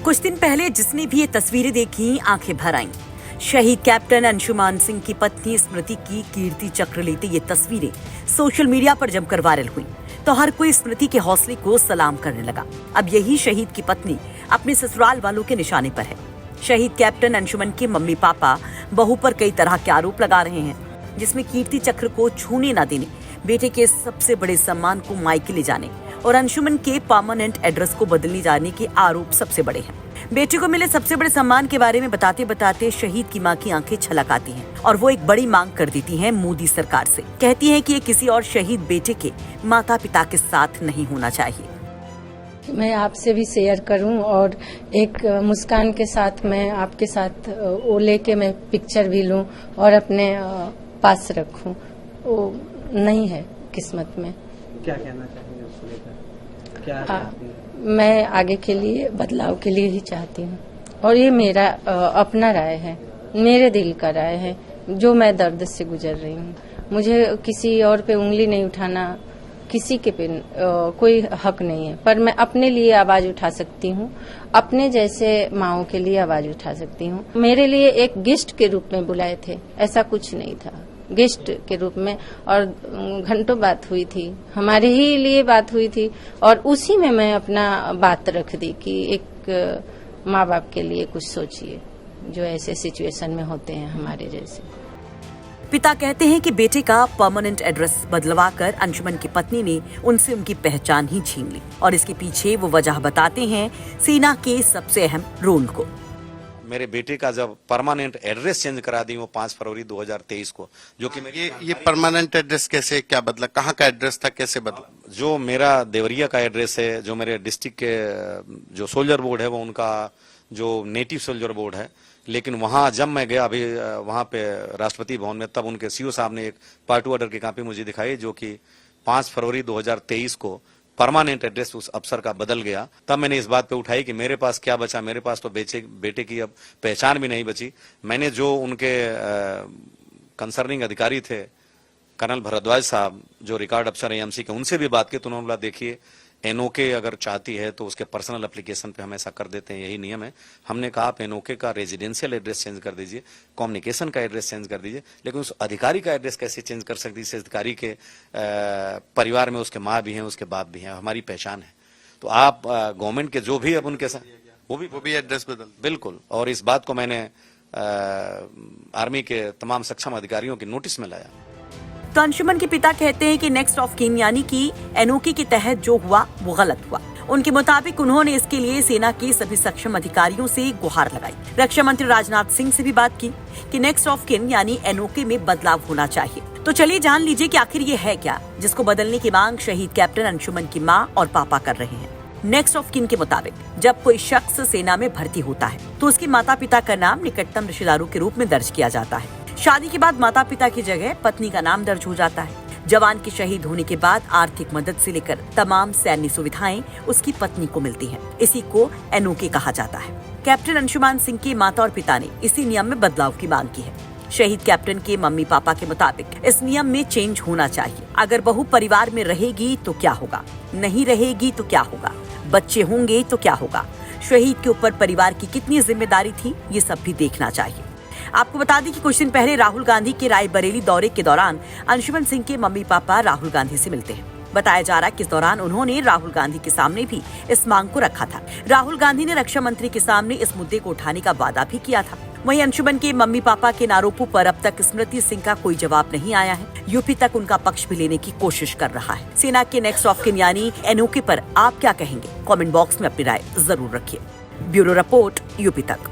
कुछ दिन पहले जिसने भी ये तस्वीरें देखी आंखें भर आईं। शहीद कैप्टन अंशुमान सिंह की पत्नी स्मृति की कीर्ति चक्र लेते ये तस्वीरें सोशल मीडिया पर जमकर वायरल हुई तो हर कोई स्मृति के हौसले को सलाम करने लगा। अब यही शहीद की पत्नी अपने ससुराल वालों के निशाने पर है। शहीद कैप्टन अंशुमन के मम्मी पापा बहू पर कई तरह के आरोप लगा रहे हैं, जिसमें कीर्ति चक्र को छूने न देने, बेटे के सबसे बड़े सम्मान को मायके ले जाने और अंशुमन के परमानेंट एड्रेस को बदलने जाने के आरोप सबसे बड़े हैं। बेटे को मिले सबसे बड़े सम्मान के बारे में बताते बताते शहीद की मां की आंखें छलक आती हैं और वो एक बड़ी मांग कर देती हैं मोदी सरकार से। कहती हैं कि ये किसी और शहीद बेटे के माता पिता के साथ नहीं होना चाहिए। मैं आपसे भी शेयर करूं और एक मुस्कान के साथ मैं आपके साथ वो लेके मैं पिक्चर भी लूं और अपने पास रखूं। वो नहीं है किस्मत में। क्या कहना चाहेंगे उसको लेकर? क्या मैं आगे के लिए बदलाव के लिए ही चाहती हूँ और ये मेरा अपना राय है, मेरे दिल का राय है, जो मैं दर्द से गुजर रही हूँ। मुझे किसी और पे उंगली नहीं उठाना, किसी के पे कोई हक नहीं है, पर मैं अपने लिए आवाज उठा सकती हूँ, अपने जैसे माओं के लिए आवाज उठा सकती हूँ। मेरे लिए एक गेस्ट के रूप में बुलाए थे, ऐसा कुछ नहीं था, गेस्ट के रूप में, और घंटों बात हुई थी, हमारे ही लिए बात हुई थी और उसी में मैं अपना बात रख दी कि एक माँ बाप के लिए कुछ सोचिए जो ऐसे सिचुएशन में होते हैं हमारे जैसे। पिता कहते हैं कि बेटे का परमानेंट एड्रेस बदलवाकर अंशुमन की पत्नी ने उनसे उनकी पहचान ही छीन ली और इसके पीछे वो वजह बताते हैं सेना के सबसे अहम रोल को। मेरे बेटे का जब परमानेंट एड्रेस चेंज करा दी वो 5 फरवरी 2023 को, जो कि ये परमानेंट एड्रेस कैसे, क्या बदला, कहाँ का एड्रेस था, कैसे बदला? जो मेरा देवरिया का एड्रेस है, जो मेरे डिस्ट्रिक्ट के जो सोल्जर बोर्ड है वो उनका जो नेटिव सोल्जर बोर्ड है, लेकिन वहां जब मैं गया अभी वहां पे राष्ट्रपति भवन में, तब उनके सीओ साहब ने एक पार्ट ऑर्डर की कॉपी मुझे दिखाई जो कि 5 फरवरी 2023 को परमानेंट एड्रेस उस अफसर का बदल गया। तब मैंने इस बात पे उठाई कि मेरे पास क्या बचा, मेरे पास तो बेटे की अब पहचान भी नहीं बची। मैंने जो उनके कंसर्निंग अधिकारी थे कर्नल भरद्वाज साहब, जो रिकॉर्ड अफसर एएमसी के, उनसे भी बात की तो उन्होंने बोला देखिए एनओके अगर चाहती है तो उसके पर्सनल एप्लीकेशन पे हम ऐसा कर देते हैं, यही नियम है। हमने कहा आप एनओके का रेजिडेंशियल एड्रेस चेंज कर दीजिए, कम्युनिकेशन का एड्रेस चेंज कर दीजिए, लेकिन उस अधिकारी का एड्रेस कैसे चेंज कर सकती है? इस अधिकारी के परिवार में उसके माँ भी हैं, उसके बाप भी हैं, हमारी पहचान है, तो आप गवर्नमेंट के जो भी अब उनके साथ वो भी एड्रेस बदल। बिल्कुल, और इस बात को मैंने आर्मी के तमाम सक्षम अधिकारियों के नोटिस में लाया। तो अंशुमन के पिता कहते हैं कि नेक्स्ट ऑफ किन यानी कि एनओके के तहत जो हुआ वो गलत हुआ। उनके मुताबिक उन्होंने इसके लिए सेना के सभी सक्षम अधिकारियों से गुहार लगाई। रक्षा मंत्री राजनाथ सिंह से भी बात की कि नेक्स्ट ऑफ किन यानी एनओके में बदलाव होना चाहिए। तो चलिए जान लीजिए कि आखिर ये है क्या जिसको बदलने की मांग शहीद कैप्टन अंशुमन की मां और पापा कर रहे हैं। नेक्स्ट ऑफ किन के मुताबिक जब कोई शख्स सेना में भर्ती होता है तो उसके माता पिता का नाम निकटतम रिश्तेदारों के रूप में दर्ज किया जाता है। शादी के बाद माता पिता की जगह पत्नी का नाम दर्ज हो जाता है। जवान के शहीद होने के बाद आर्थिक मदद से लेकर तमाम सैन्य सुविधाएं उसकी पत्नी को मिलती हैं। इसी को एनओके कहा जाता है। कैप्टन अंशुमान सिंह के माता और पिता ने इसी नियम में बदलाव की मांग की है। शहीद कैप्टन के मम्मी पापा के मुताबिक इस नियम में चेंज होना चाहिए। अगर बहू परिवार में रहेगी तो क्या होगा, नहीं रहेगी तो क्या होगा, बच्चे होंगे तो क्या होगा, शहीद के ऊपर परिवार की कितनी जिम्मेदारी थी, ये सब भी देखना चाहिए। आपको बता दें कि कुछ दिन पहले राहुल गांधी के रायबरेली दौरे के दौरान अंशुमन सिंह के मम्मी पापा राहुल गांधी से मिलते हैं। बताया जा रहा है कि इस दौरान उन्होंने राहुल गांधी के सामने भी इस मांग को रखा था। राहुल गांधी ने रक्षा मंत्री के सामने इस मुद्दे को उठाने का वादा भी किया था। वहीं अंशुमन के मम्मी पापा के आरोपों पर अब तक स्मृति सिंह का कोई जवाब नहीं आया है। यूपी तक उनका पक्ष भी लेने की कोशिश कर रहा है। सेना के नेक्स्ट ऑफ किन यानी एनओके पर आप क्या कहेंगे? कमेंट बॉक्स में अपनी राय जरूर रखिए। ब्यूरो रिपोर्ट, यूपी तक।